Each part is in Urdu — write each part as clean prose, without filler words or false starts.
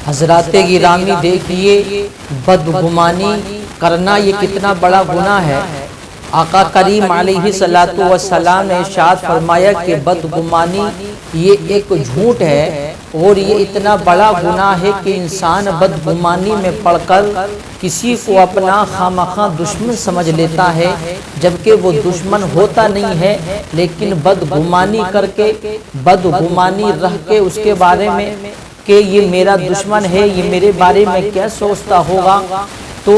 حضرات گرامی دیکھیے، بدگمانی کرنا یہ کتنا بڑا گناہ ہے۔ آقا کریم علیہ الصلوۃ والسلام نے ارشاد فرمایا کہ بدگمانی یہ ایک جھوٹ ہے، اور یہ اتنا بڑا گناہ ہے کہ انسان بدگمانی میں پڑھ کر کسی کو اپنا خامخواہ دشمن سمجھ لیتا ہے، جبکہ وہ دشمن ہوتا نہیں ہے، لیکن بدگمانی کر کے، بدگمانی رہ کے اس کے بارے میں کہ یہ میرا دشمن ہے، یہ میرے بارے میں کیا سوچتا ہوگا، تو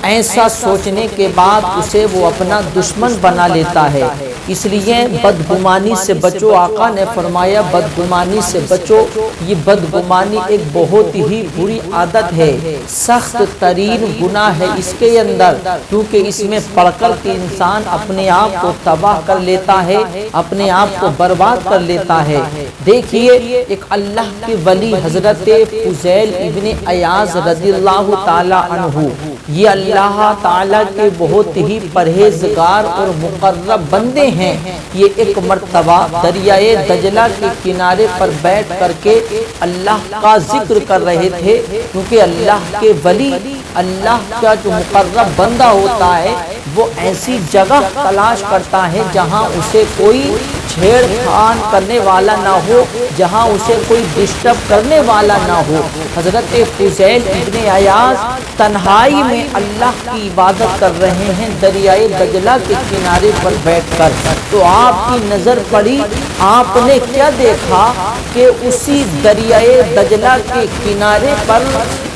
ایسا سوچنے کے بعد اسے وہ اپنا دشمن بنا لیتا ہے۔ اس لیے بدگمانی سے بچو۔ آقا نے فرمایا بدگمانی سے بچو۔ یہ بدگمانی ایک بہت ہی بری عادت ہے، سخت ترین گناہ ہے اس کے اندر، کیونکہ اس میں پڑھ کر کے انسان اپنے آپ کو تباہ کر لیتا ہے، اپنے آپ کو برباد کر لیتا ہے۔ دیکھیے ایک اللہ کے ولی حضرت فضیل ابن عیاض رضی اللہ تعالی عنہ، یہ اللہ تعالیٰ کے بہت ہی پرہیزگار اور مقرب بندے ہیں۔ یہ ایک مرتبہ دریائے دجلہ کے کنارے پر بیٹھ کر کے اللہ کا ذکر کر رہے تھے، کیونکہ اللہ کے ولی، اللہ کا جو مقرب بندہ ہوتا ہے، وہ ایسی جگہ تلاش کرتا ہے جہاں اسے کوئی چھیڑ کھان کرنے والا نہ ہو، جہاں اسے کوئی ڈسٹرب کرنے والا نہ ہو۔ حضرت فضیل ابن عیاض تنہائی میں اللہ کی عبادت کر رہے ہیں دریائے دجلہ کے کنارے پر بیٹھ کر، تو آپ کی نظر پڑی، آپ نے کیا دیکھا کہ اسی دریائے دجلہ کے کنارے پر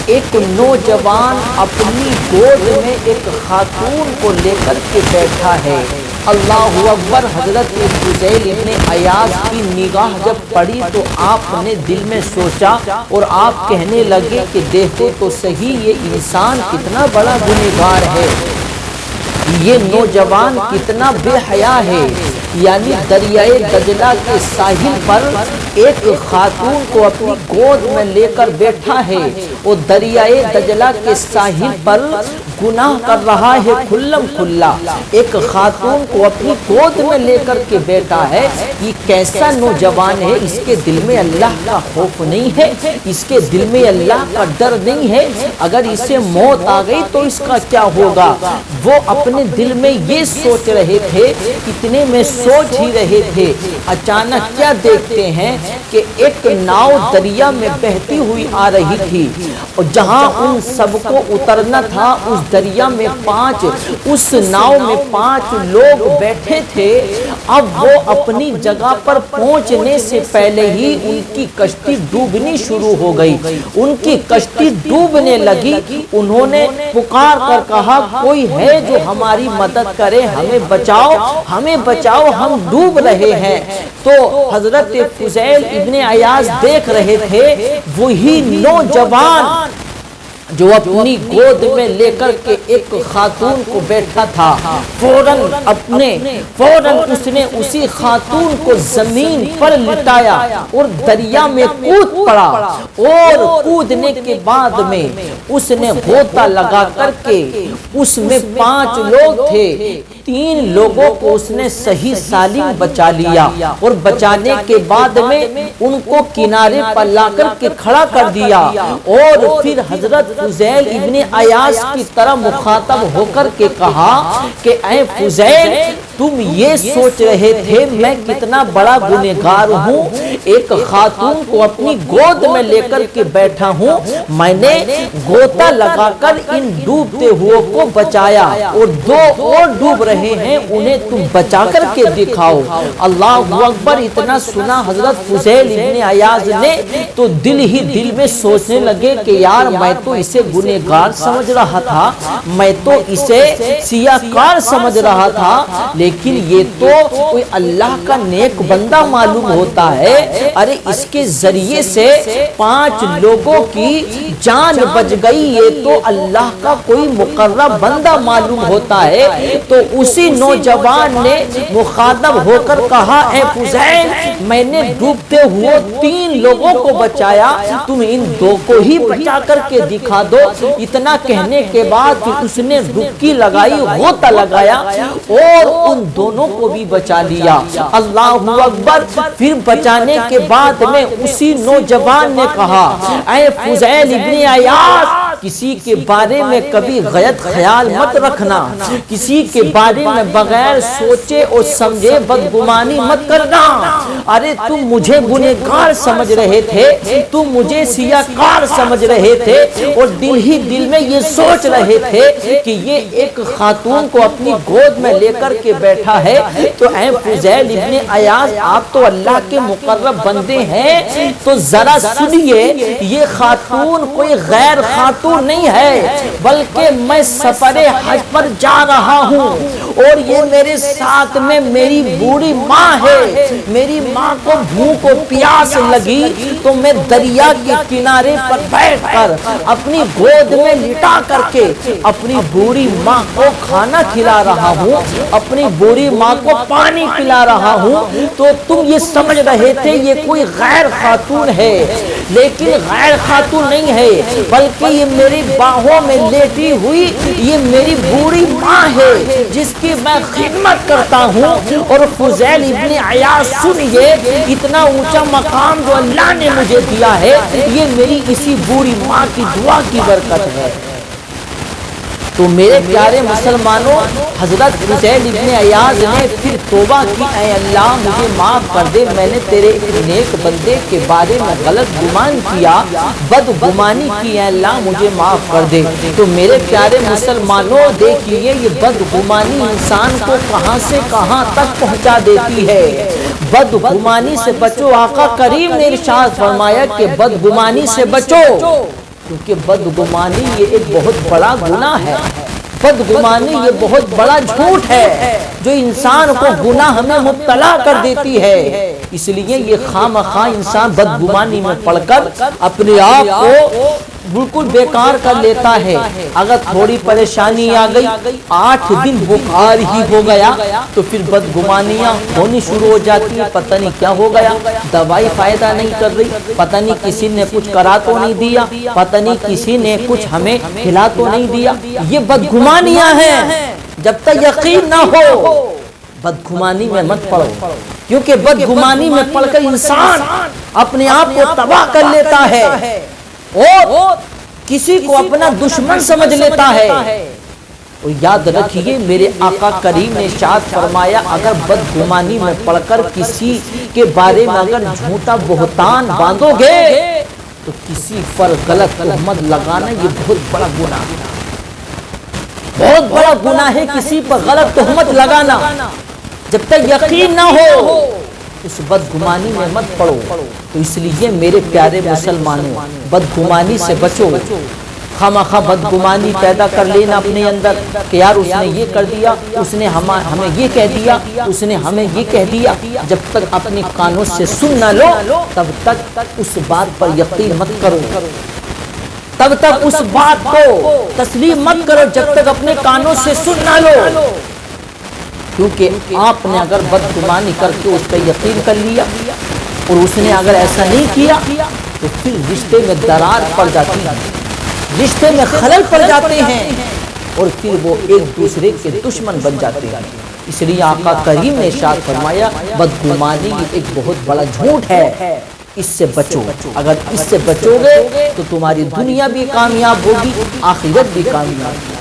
ایک نوجوان اپنی گود میں ایک خاتون کو لے کر کے بیٹھا ہے۔ اللہ اکبر۔ حضرت فضیل ابن عیاض کی نگاہ جب پڑی تو آپ نے دل میں سوچا اور آپ کہنے لگے کہ دیکھو تو صحیح یہ انسان کتنا بڑا گنہگار ہے، یہ نوجوان کتنا بے حیا ہے۔ یعنی دریائے دجلہ کے ساحل پر ایک خاتون کو اپنی گود میں لے کر بیٹھا ہے، اور دریائے دجلہ کے ساحل پر گناہ کر رہا ہے کھلم کھلا، ایک خاتون کو اپنی گود میں لے کر کے بیٹھا ہے۔ یہ کیسا نوجوان ہے، اس کے دل میں اللہ کا خوف نہیں ہے، اس کے دل میں اللہ کا ڈر نہیں ہے، اگر اسے موت آ گئی تو اس کا کیا ہوگا۔ وہ اپنے دل میں یہ سوچ رہے تھے، اتنے میں سوچ ہی رہے تھے، اچانک کیا دیکھتے ہیں کہ ایک ناؤ دریا میں بہتی ہوئی آ رہی تھی، اور جہاں ان سب کو اترنا تھا اس دریا میں اس ناؤ میں 5 لوگ بیٹھے تھے۔ اب وہ اپنی جگہ پر پہنچنے سے پہلے ہی ان کی کشتی ڈوبنی شروع ہو گئی، ان کی کشتی ڈوبنے لگی۔ انہوں نے پکار کر کہا کوئی ہے جو ہماری مدد کرے، ہمیں بچاؤ، ہمیں بچاؤ، ہم ڈوب رہے ہیں۔ تو حضرت فضیل ابن عیاض دیکھ رہے تھے وہی نوجوان جو اپنی گود میں لے کر کے ایک خاتون کو بیٹھا تھا، فوراً اس نے اسی خاتون کو زمین پر لٹایا اور دریا میں کود پڑا، اور کودنے کے بعد میں اس نے غوطہ لگا کر کے، اس میں 5 لوگ تھے، 3 لوگوں کو اس نے صحیح سالم بچا لیا، اور بچانے کے بعد میں ان کو کنارے پر لا کر کے کھڑا کر دیا، اور پھر حضرت فضیل ابن عیاض کی طرح مخاطب ہو کر کے کہا کہ اے فضیل، تم یہ سوچ رہے تھے میں کتنا بڑا گنہگار ہوں، ایک خاتون کو اپنی گود میں لے کر کے بیٹھا ہوں، میں نے غوطہ لگا کر ان ڈوبتے ہوئے کو بچایا، اور 2 اور ڈوب رہے ہیں، انہیں تم بچا کر کے دکھاؤ۔ اللہ اکبر۔ اتنا سنا حضرت فضیل ابن عیاض نے تو دل ہی دل میں سوچنے لگے کہ یار میں تو اسے گنہگار سمجھ رہا تھا، میں تو اسے سیاہکار سمجھ رہا تھا، لیکن یہ تو کوئی اللہ کا نیک بندہ معلوم ہوتا ہے۔ ارے اس کے ذریعے سے 5 لوگوں کی جان بچ گئی، یہ تو اللہ کا کوئی مقرب بندہ معلوم ہوتا ہے۔ تو اس اسی نوجوان نے مخاطب ہو کر کہا اے فضیل میں نے ڈوبتے ہوئے 3 لوگوں کو بچایا، تم ان 2 کو ہی بچا کر کے دکھا دو۔ اتنا کہنے کے بعد اس نے ڈبکی لگائی، غوطہ لگایا اور ان دونوں کو بھی بچا لیا۔ اللہ اکبر۔ پھر بچانے کے بعد میں اسی نوجوان نے کہا اے فضیل ابن عیاض کسی کے بارے میں کبھی غلط خیال مت رکھنا، کسی کے بارے میں بغیر سوچے اور سمجھے بدگمانی مت کرنا۔ ارے تم مجھے گنہگار سمجھ رہے تھے، تم مجھے سیاکار سمجھ رہے تھے اور دل ہی دل میں یہ سوچ رہے تھے کہ یہ ایک خاتون کو اپنی گود میں لے کر کے بیٹھا ہے۔ تو اے فضیل ابن عیاض آپ تو اللہ کے مقرب بندے ہیں، تو ذرا سنیے یہ خاتون کوئی غیر خاتون نہیں ہے، بلکہ میں سفر حج پر جا رہا ہوں اور یہ میرے ساتھ میں میری بوڑھی ماں ہے۔ میری ماں کو بھوک و پیاس لگی تو میں دریا کے کنارے پر بیٹھ کر اپنی گود میں لٹا کر کے اپنی بوڑھی ماں کو کھانا کھلا رہا ہوں، اپنی بوڑھی ماں کو پانی پلا رہا ہوں۔ تو تم یہ سمجھ رہے تھے یہ کوئی غیر خاتون ہے، لیکن غیر خاتون نہیں ہے، بلکہ یہ میری باہوں میں لیٹی ہوئی یہ میری بوڑھی ماں ہے جس کی میں خدمت کرتا ہوں۔ اور فضیل ابن عیاض سنیے اتنا اونچا مقام جو اللہ نے مجھے دیا ہے یہ میری اسی بوڑھی ماں کی دعا کی برکت ہے۔ تو میرے پیارے مسلمانوں حضرت فضیل ابن عیاض نے پھر توبہ کی اے اللہ مجھے معاف کر دے، میں نے تیرے نیک بندے کے بارے میں غلط گمان کیا، بدگمانی کی، اے اللہ مجھے معاف کر دے۔ تو میرے پیارے مسلمانوں دیکھیے یہ بدگمانی انسان کو کہاں سے کہاں تک پہنچا دیتی ہے۔ بدگمانی سے بچو، آقا کریم نے ارشاد فرمایا کہ بدگمانی سے بچو، کیونکہ بدگمانی یہ ایک بہت بڑا گناہ ہے، بدگمانی یہ بہت بڑا جھوٹ ہے جو انسان کو گناہ میں مبتلا کر دیتی ہے۔ اس لیے یہ خواہ انسان بدگمانی میں پڑھ کر اپنے آپ کو بالکل بیکار کر لیتا ہے۔ اگر تھوڑی پریشانی آ گئی، 8 دن بخار ہی ہو گیا تو پھر بدگمانیاں ہونی شروع ہو جاتی ہیں، پتہ نہیں کیا ہو گیا، دوائی فائدہ نہیں کر رہی، پتہ نہیں کسی نے کچھ کرا تو نہیں دیا، پتہ نہیں کسی نے کچھ ہمیں کھلا تو نہیں دیا۔ یہ بدگمانیاں ہیں، جب تک یقین نہ ہو بدگمانی میں مت پڑو، کیونکہ بدگمانی میں پڑھ کر انسان اپنے آپ کو تباہ کر لیتا ہے اور کسی کو اپنا دشمن سمجھ لیتا ہے۔ اور یاد رکھیے میرے آقا کریم نے ارشاد فرمایا اگر بدگمانی میں پڑھ کر کسی کے بارے میں اگر جھوٹا بہتان باندھو گے تو کسی پر غلط تہمت لگانا یہ بہت بڑا گناہ ہے، بہت بڑا گناہ ہے کسی پر غلط تہمت لگانا۔ جب تک یقین نہ ہو اس بدگمانی میں مت پڑو۔ تو اس لیے میرے پیارے مسلمانوں بدگمانی سے بچو۔ خواہ بدگمانی پیدا کر لینا اپنے اندر کہ یار اس نے یہ کر دیا، اس نے ہمیں یہ کہہ دیا، اس نے ہمیں یہ کہہ دیا، جب تک اپنے کانوں سے سن نہ لو تب تک اس بات پر یقین مت کرو، تب تک اس بات کو تسلیم مت کرو جب تک اپنے کانوں سے سن نہ لو۔ کیونکہ آپ نے اگر بدگمانی کر کے اس پہ یقین کر لیا اور اس نے اگر ایسا نہیں کیا تو پھر رشتے میں درار پڑ جاتی ہے، رشتے میں خلل پڑ جاتے ہیں اور پھر وہ ایک دوسرے کے دشمن بن جاتے ہیں۔ اس لیے آقا کریم نے ارشاد فرمایا بدگمانی ایک بہت بڑا جھوٹ ہے، اس سے بچو۔ اگر اس سے بچو گے تو تمہاری دنیا بھی کامیاب ہوگی، آخرت بھی کامیاب ہوگی۔